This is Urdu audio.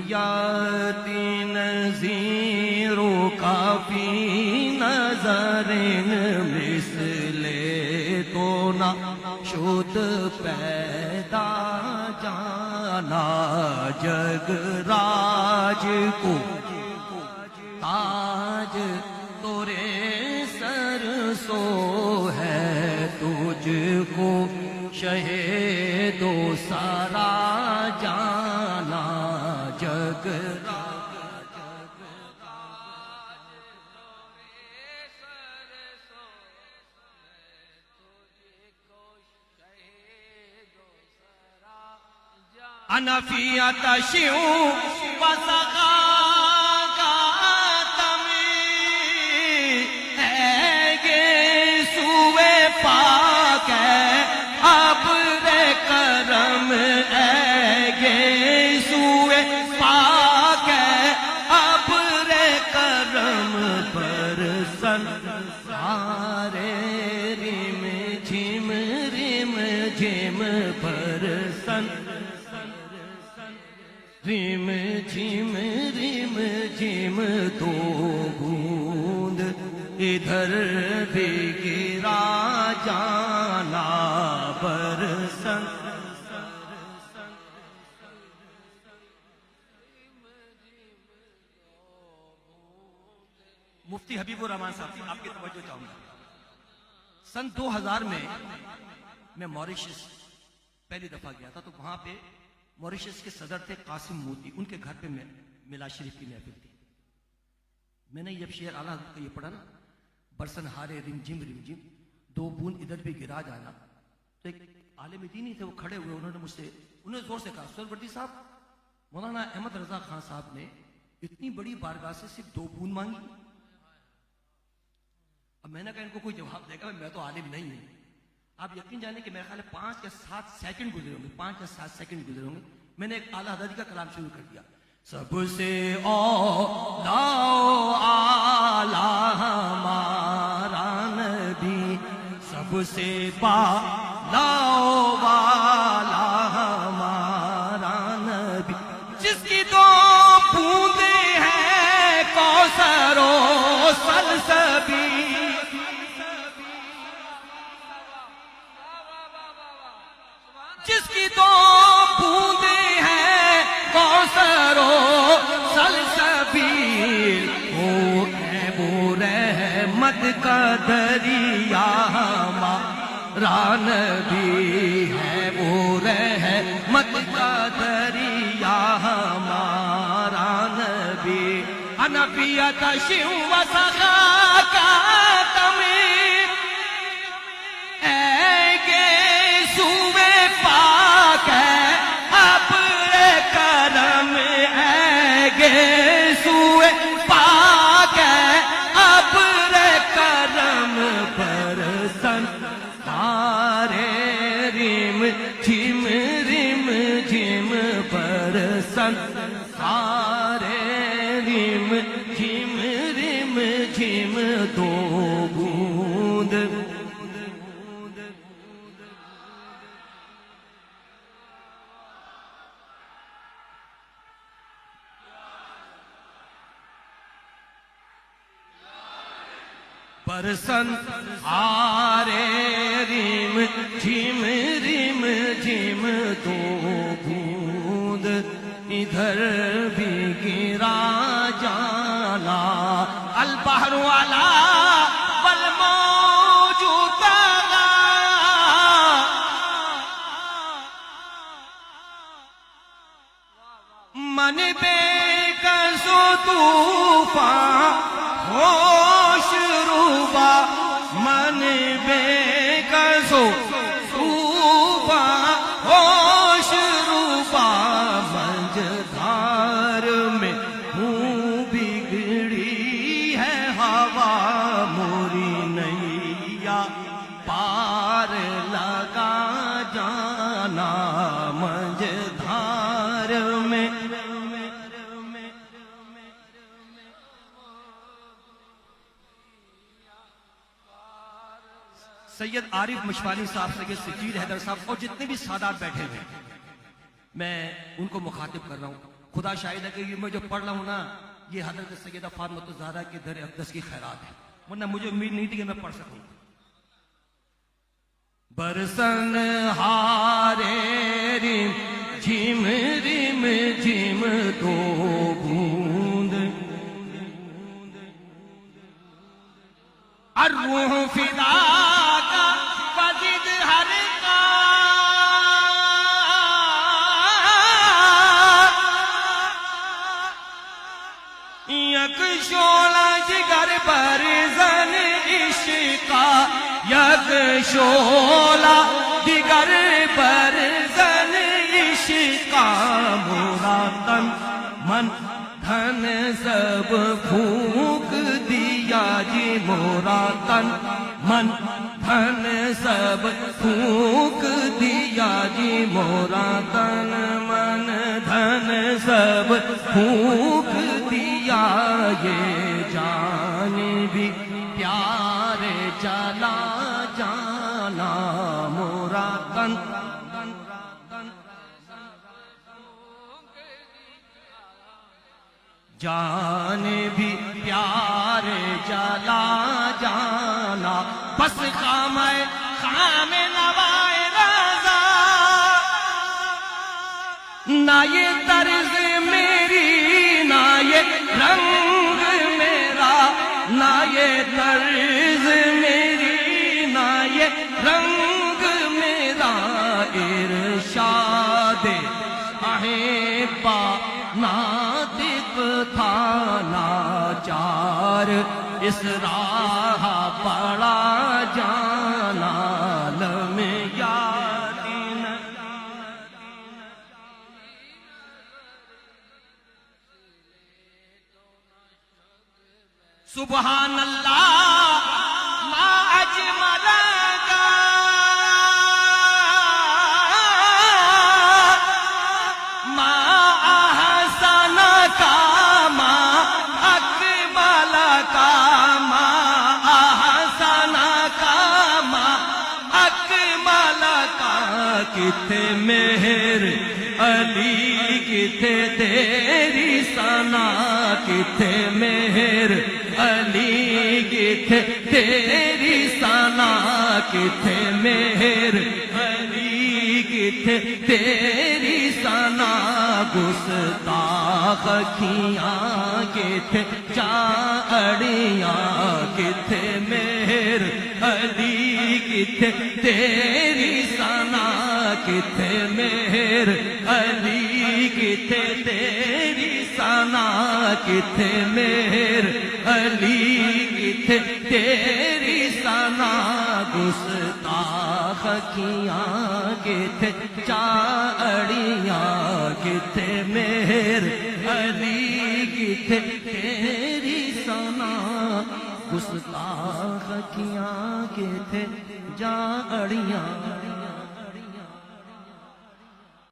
یاتی نظیر و کافی نظرین مثل تو نہ شد پیدا جانا جگ راج کو تاج تورے سر سو ہے تجھ کو شہید و سارا جانا جگ انفی اتشیو وسقا ریم جھم دو بوند ادھر بھی گرا جانا برسن مفتی حبیب الرحمان صاحب آپ کی توجہ چاہوں گا. سن 2000 میں موریشس پہلی دفعہ گیا تھا تو وہاں پہ موریشس کے صدر تھے قاسم موتی. ان کے گھر پہ میلاد شریف کی محفل تھی. میں نے یہ شعر اعلیٰ حضرت کا یہ پڑھا نا, برسن ہارے رم جھم دو بوند ادھر بھی گرا جانا. تو ایک عالم دینی تھے, وہ کھڑے ہوئے, انہوں نے مجھ سے زور سے کہا, سہروردی صاحب, مولانا احمد رضا خان صاحب نے اتنی بڑی بارگاہ سے صرف 2 بوند مانگی. اب میں نے کہا ان کو کوئی جواب دے گا, میں تو عالم نہیں ہوں. آپ یقین جانے کہ میرے خیال ہے 5 یا 7 سیکنڈ گزرے ہوں گے, 5 یا 7 سیکنڈ گزرے ہوں گے. میں نے ایک اعلیٰ حضرت کا کلام شروع کر دیا. سب سے اولا اعلیٰ ہمارا نبی, سب سے بالا والا ہمارا نبی, جس کی 2 بوندیں ہیں کوثر و سلسبی, جس کی 2 بوندیں ہیں کوثر و سلسبیل, وہ رحمت کا دریا ہمارا نبی ہے, وہ رحمت کا دریا ہمارا نبی. انفی اتشیو وسقا کا تمیم پاک ہے اپنے کرم ہے, سوئے پاک ہے اپنے کرم پر سن سارے ریم جھم پر سن سارے ریم جھم 2 بوند. برسن آرے ریم جھم 2 بوند ادھر بھی گرا جانا. البحر والا والموج طغى, من بے کس و طوفان ہوش روبا, من بے کس و طوفان ہوش روبا, منجدھار میں ہوں بگڑی ہے ہوا, موری نیا پار لگا جانا منجدھار میں. سید عارف مشوانی صاحب, سید سجید حیدر صاحب اور جتنے بھی سادات بیٹھے ہوئے, میں ان کو مخاطب کر رہا ہوں. خدا شاہد ہے کہ یہ میں جو پڑھ رہا ہوں نا یہ حضرت سیدہ فاطمہ الزہرا کے در اقدس کی خیرات ہے، ورنہ مجھے امید نہیں تھی کہ میں پڑھ سکوں. برسن ہارے ریم جھم ریم جھم دو بوند الروح فدا کا وجد ہر کا یک شعلہ جگر پر زن عشقا یک شعلہ جگر پر زن عشقا مورا تن من دھن سب پھونک دیا جی مورا تن من دھن سب پھونک دیا جی مورا تن من دھن سب پھونک دیا یہ جان بھی پیارے چلا جانا مورا تن جان بھی پیارے چلا جانا بس خام نوائے رضا نہ یہ طرز میری نہ یہ رنگ میرا نہ یہ طرز میری نہ یہ رنگ میرا ارشاد احبا ناطق تھا ناچار اس راہ پڑا جانا لم یادین سبحان اللہ ما اجمل کا ما احسن کا ما اکمل کا ما احسن کا ما اکمل کا کتے مہر علی کتے تیری ثنا کتے مہر علی کتے تیری ثنا کتے مہر علی کتے تیری ثنا گستاخ کھیاں کتے چاڑیاں کتے مہر علی کتے تیری ثنا کتے مہر علی کتے تیری ثنا کتے مہر علی کتے تیری ثنا گستاخ کھیاں کتے چاڑیاں کتے مہر علی کتے تیری ثنا گستاخ کھیاں کتے چاڑیاں